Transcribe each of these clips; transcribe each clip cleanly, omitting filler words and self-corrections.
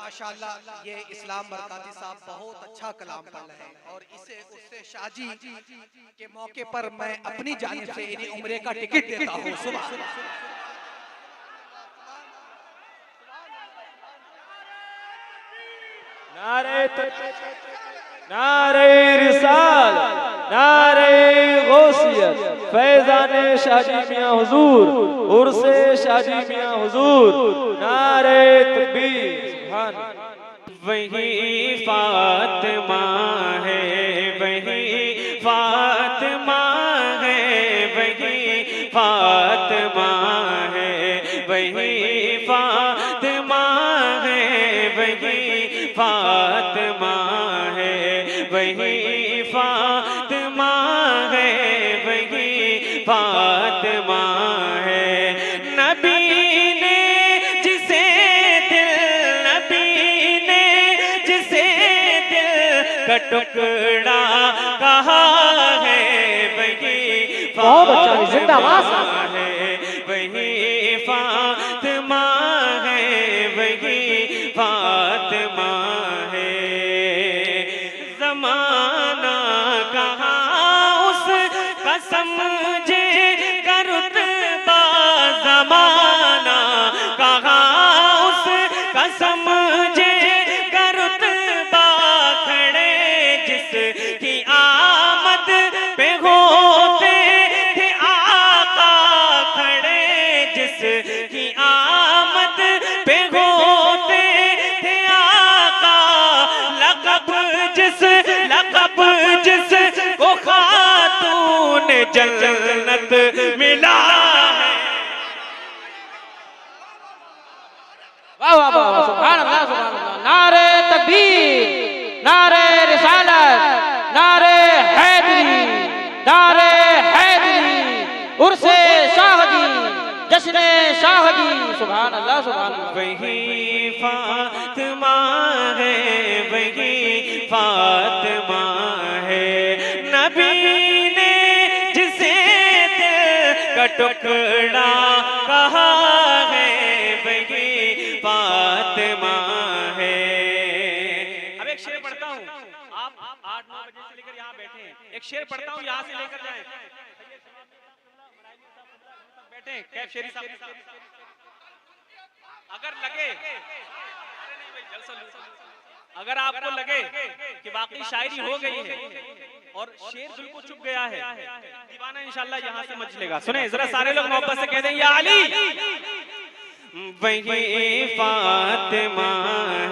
माशाल्लाह ये इस्लाम बरकाती साहब बहुत अच्छा कलाम पढ़ रहे हैं और इसे उससे शाजी के मौके पर मैं अपनी जानिब से इन्हें उम्रे का टिकट देता हूँ। सुबह नारे रिसाल, नारे गौसियत, फैज़ाने शाजी मियां हुजूर, उर्से शाजी मियां हुजूर, नारे तकबीर। वही फातिमा है, वही फातिमा है, वही फातिमा है, वही फातिमा है, वही फातिमा है, वही फातिमा है, वही फातिमा है। नबी ने जिसे दिल, नबी ने जिसे दिल का टुकड़ा कहा है, वही फातिमा है, वही फातिमा है, वही फातिमा है। ज़माना कहाँ उस कसम जे रुतबा, ज़माना कहाँ उस कसम जे रुतबा, खड़े जिसकी आमद पे होते थे आका, खड़े जिसकी आमद पे होते थे आका, लक़ब जिस को खातून जन्नत मिला है। वाह वाह वाह, सुभान अल्लाह, सुभान अल्लाह। नारे तकबीर, नारे रिसालत, नारे हैदरी, नारे हैदरी, उर्से शाहदी, जश्ने शाहदी। सुभान अल्लाह, सुभान अल्लाह। वही फातिमा है, वही फातिमा है। नबी ने जिसे दिल का टुकड़ा कहा है, वही फातिमा है। अब एक शेर पढ़ता हूँ, आप 8-9 बजे से लेकर यहाँ बैठे हैं। एक शेर पढ़ता हूँ, यहाँ से लेकर जाएं। बैठे कैफ शेरी साहब, अगर लगे, अगर आपको लगे कि वाकई शायरी हो गई है और शेर दिल को चुभ गया है, दीवाना इंशाल्लाह यहाँ से मच लेगा। सुने जरा सारे लोग मोहब्बत से कह दें, या अली वही फातिमा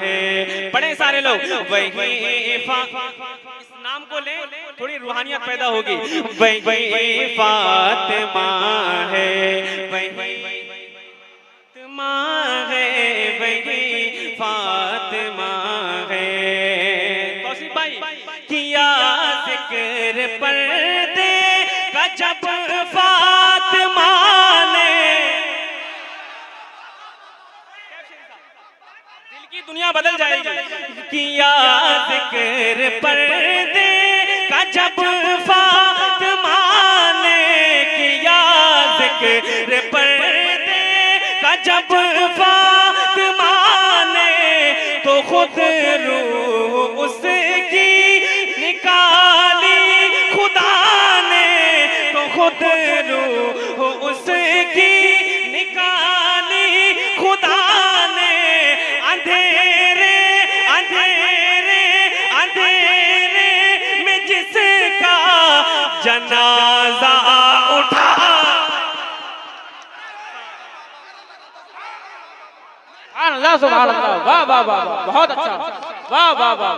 है। पढ़े सारे लोग, वही इस नाम को ले, थोड़ी रूहानियत पैदा होगी। वही फातिमा है, वही फातिमा है, वही फातिमा है। तौसीफ भाई किया जिक्र पर्दे का जब फातिमा ने, दिल की दुनिया बदल जाएगी। किया जिक्र पर्दे का जब फातिमा ने, किया जिक्र पर्दे का जब फातिमा ने, तो खुद रूह उसकी निकाली खुदा ने, तो खुद रूह उसकी निकाली खुदा ने। अंधेरे अंधेरे अंधेरे में जिसका जनाजा उठा। अल्लाह, सुभान अल्लाह, वाह वाह वाह, बहुत अच्छा, वाह वाह वाह,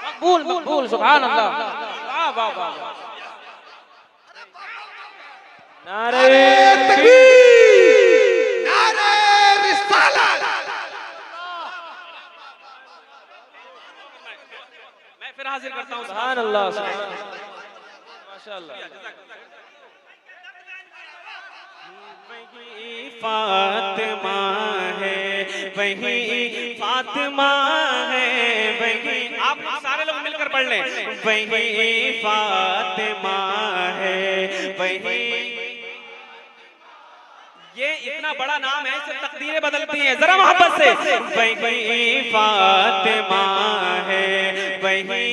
मकबूल मकबूल, सुभान अल्लाह, वाह वाह वाह। नारे तकबीर, नारे रिसालत। मैं फिर हाजिर करता हूँ। सुभान अल्लाह, माशाअल्लाह। वही फातिमा है, वही फातिमा है, वही, आप सारे लोग मिलकर पढ़ लें। वही फातिमा है, वही ये इतना बड़ा नाम है, इससे तकदीरें बदलती हैं। जरा मोहब्बत से, वही फातिमा है, वही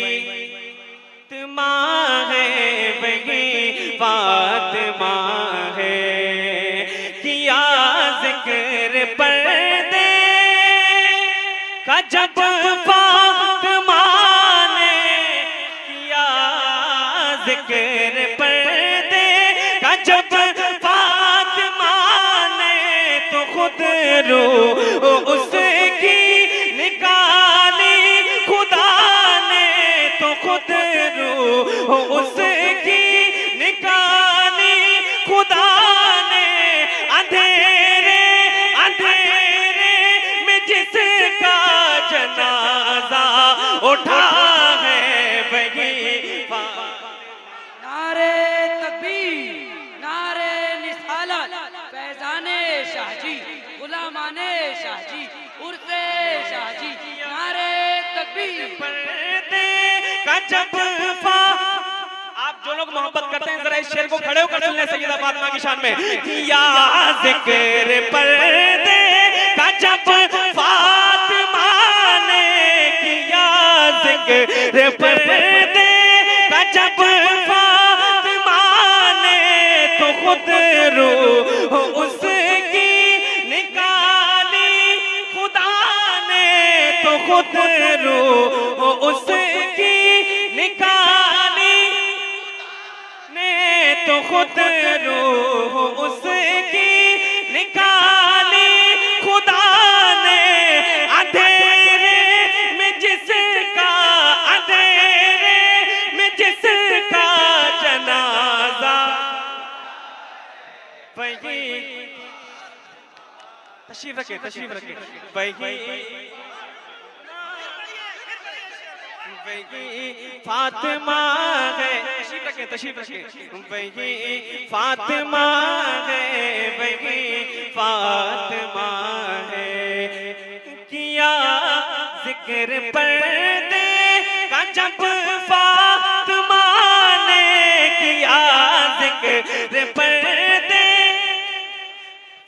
फातिमा है, वही फातिमा है, किया जिक्र पर्दे का जब फातिमा ने किया जिक्र पर्दे का जब फातिमा ने तो खुद रूह उसकी निकाली खुदा ने, तो खुद रूह उसकी निकाली खुदा ने, अंधेरे अंधेरे में जिसका जनाजा उठा है वही नारे तकबीर, नारे निसालत, फैजाने शाहजी, गुलामाने शाहजी, उर्से शाहजी, नारे तकबीर। पर्दे का जब आप जो लोग मोहब्बत करते हैं जरा इस शेर को खड़े होकर सुन लें सैयदा फातिमा की शान में। किया जिक्र पर्दे का जब फातिमा ने किया जिक्र पर्दे का जब फातिमा ने तो खुद रूह उसकी निकाली खुदा ने, तो खुद रूह उसकी निकाली ने, तो खुद रूह उसकी निकाली खुदा ने, अंधेरे में जिसका अंधेरे में जिसका जनाजा वही तशरीफ रखे वही फातिमा है, तशरीफ रखे वही फातिमा है, वही फातिमा है, किया जिक्र पर्दे का जब फातिमा ने किया जिक्र पर्दे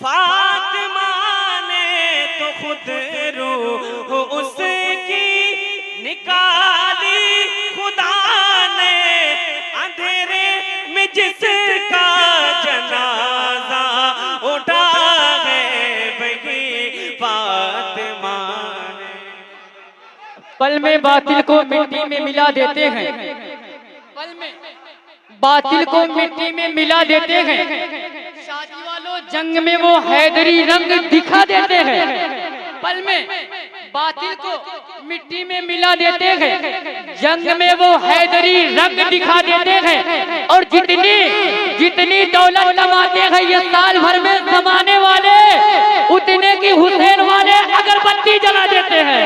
फातिमा ने तो खुद रूह उसकी निकाली खुदा ने, अंधेरे में जिसका जनाजा उठा है वही फातिमा है। पल में बातिल को मिट्टी में मिला देते हैं, पल में बातिल को मिट्टी में मिला देते हैं, शादी वालों जंग में वो हैदरी रंग दिखा देते हैं, पल में बातिल को मिट्टी में मिला देते हैं, जंग में वो हैदरी रंग दिखा देते हैं, और जितनी जितनी दौलत कमाते हैं ये साल भर में जमाने वाले, उतने की हुसैन वाले अगरबत्ती जला देते हैं।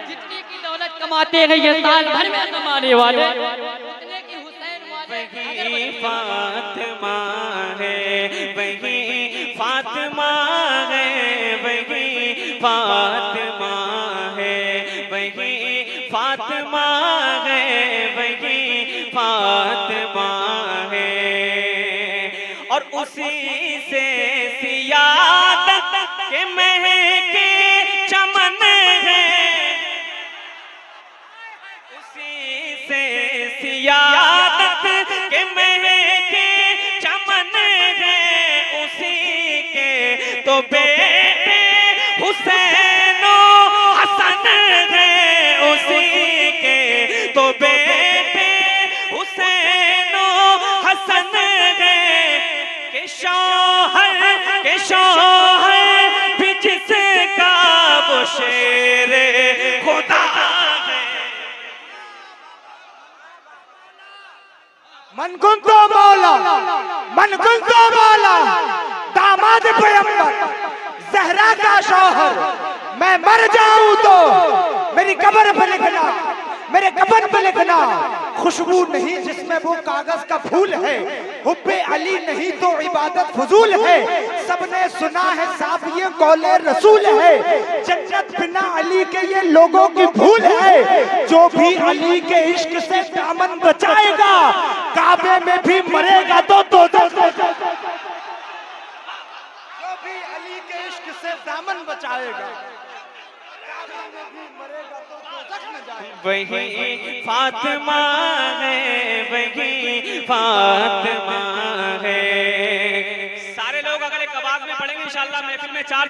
जितनी की दौलत कमाते हैं ये साल भर में जमाने वाले, उतने की हुसैन वाले वही फातिमा है, वही फातिमा है, वही फातिमा है, वही फातिमा है, वही फातिमा है, और उसी से सियादत के महके चमन है, उसी से सियादत के महके चमन है, उसी के तो बेटे हुसैनो हसन है, उसी के तो बेटे हुसैनो हसन है, के शौहर भी जिसका वो शेर खुदा है। मन कुंतो मौला, मन कुंतो मौला, दामाद पैगंबर, जहरा का शौहर, मैं मर जाऊं तो मेरी कब्र पे लिखना, मेरे कफन पे लिखना, खुशबू नहीं जिसमें वो कागज का फूल है, हुब्बे अली नहीं तो इबादत फजूल है, सबने सुना है साहब ये कौले रसूल है, जन्नत बिना अली के ये लोगों की भूल है, जो भी अली के इश्क से दामन बचाएगा काबे में भी मरेगा तो से दामन बचाएगा, मरेगा तो दोज़ख में जाएगा। वही फातिमा है, वही फातिमा है। सारे लोग अगर एक आवाज में पढ़ेंगे इंशाअल्लाह महफिल में चार